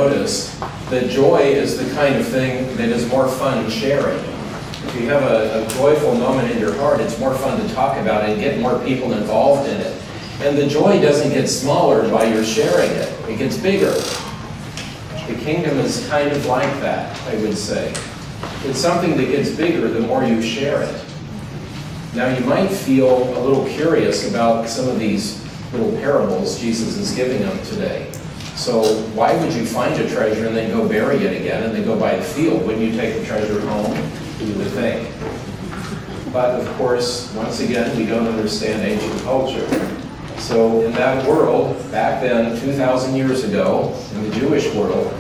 notice that joy is the kind of thing that is more fun sharing. If you have a joyful moment in your heart, it's more fun to talk about it and get more people involved in it. And the joy doesn't get smaller by your sharing it. It gets bigger. The kingdom is kind of like that, I would say. It's something that gets bigger the more you share it. Now, you might feel a little curious about some of these little parables Jesus is giving them today. So why would you find a treasure and then go bury it again and then go buy the field? Wouldn't you take the treasure home? You would think. But of course, once again, we don't understand ancient culture. So in that world, back then, 2,000 years ago, in the Jewish world,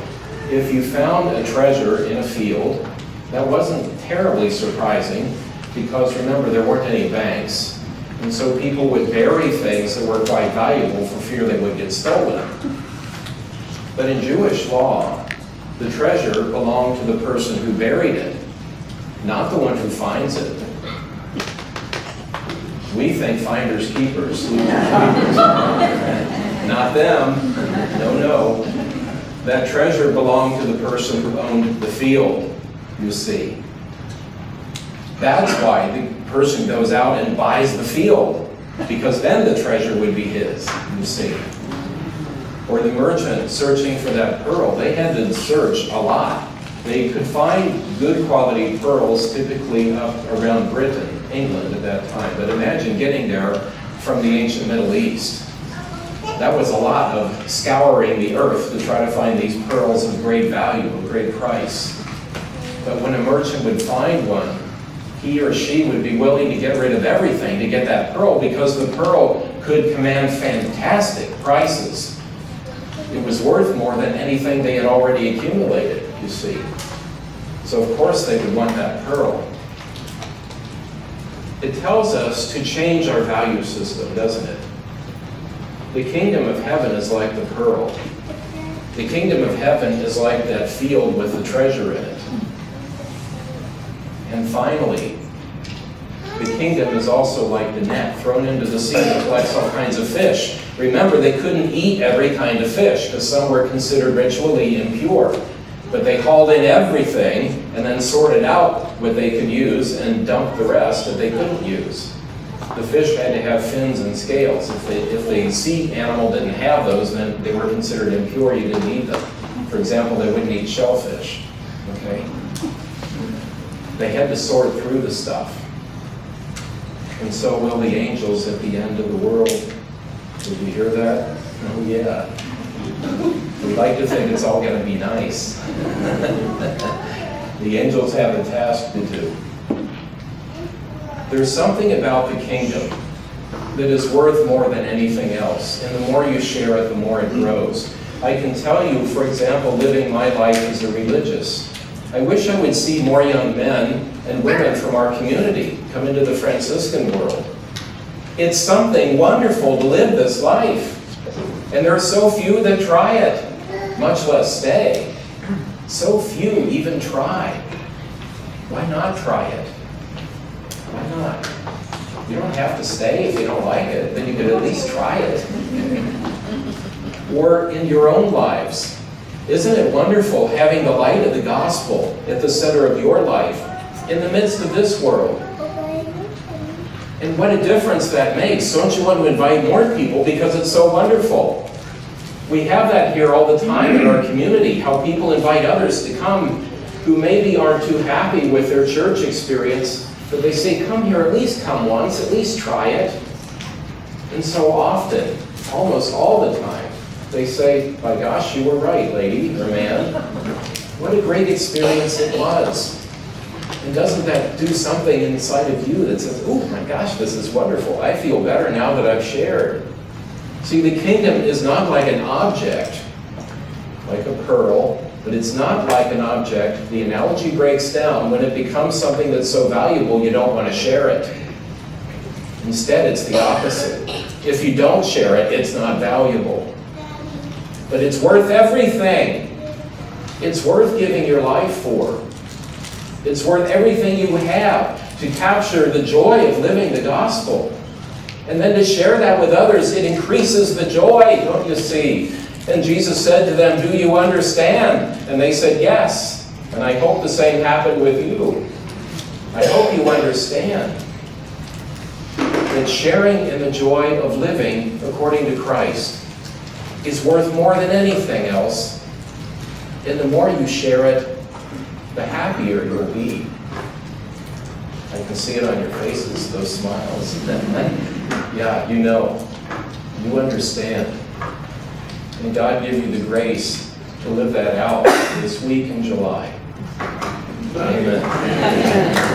if you found a treasure in a field, that wasn't terribly surprising because remember, there weren't any banks. And so people would bury things that were quite valuable for fear they would get stolen. But in Jewish law, the treasure belonged to the person who buried it, not the one who finds it. We think finders keepers, looters keepers. Not them. No, no. That treasure belonged to the person who owned the field, you see. That's why the person goes out and buys the field, because then the treasure would be his, you see. Or the merchant searching for that pearl, they had to search a lot. They could find good quality pearls typically up around Britain, England at that time. But imagine getting there from the ancient Middle East. That was a lot of scouring the earth to try to find these pearls of great value, of great price. But when a merchant would find one, he or she would be willing to get rid of everything to get that pearl because the pearl could command fantastic prices. It was worth more than anything they had already accumulated, you see. So of course they would want that pearl. It tells us to change our value system, doesn't it? The kingdom of heaven is like the pearl. The kingdom of heaven is like that field with the treasure in it. And finally, the kingdom is also like the net thrown into the sea that collects all kinds of fish. Remember, they couldn't eat every kind of fish because some were considered ritually impure. But they hauled in everything and then sorted out what they could use and dumped the rest that they couldn't use. The fish had to have fins and scales. If the sea animal didn't have those, then they were considered impure. You didn't eat them. For example, they wouldn't eat shellfish. Okay? They had to sort through the stuff. And so will the angels at the end of the world. Did you hear that? Oh, yeah. We like to think it's all going to be nice. The angels have a task to do. There's something about the kingdom that is worth more than anything else. And the more you share it, the more it grows. I can tell you, for example, living my life as a religious, I wish I would see more young men and women from our community come into the Franciscan world. It's something wonderful to live this life. And there are so few that try it, much less stay. So few even try. Why not try it? Why not? You don't have to stay if you don't like it, then you could at least try it. Or in your own lives. Isn't it wonderful having the light of the gospel at the center of your life in the midst of this world? And what a difference that makes. Don't you want to invite more people because it's so wonderful? We have that here all the time in our community, how people invite others to come who maybe aren't too happy with their church experience, but they say, come here, at least come once, at least try it. And so often, almost all the time, they say, by gosh, you were right, lady or man. What a great experience it was. And doesn't that do something inside of you that says, oh my gosh, this is wonderful. I feel better now that I've shared. See, the kingdom is not like an object, like a pearl, but it's not like an object. The analogy breaks down when it becomes something that's so valuable you don't want to share it. Instead, it's the opposite. If you don't share it, it's not valuable. But it's worth everything. It's worth giving your life for. It's worth everything you have to capture the joy of living the gospel. And then to share that with others, it increases the joy, don't you see? And Jesus said to them, "Do you understand?" And they said, "Yes." And I hope the same happened with you. I hope you understand that sharing in the joy of living according to Christ is worth more than anything else. And the more you share it, the happier you'll be. I can see it on your faces, those smiles. Yeah, you know. You understand. And God give you the grace to live that out this week in July. Amen.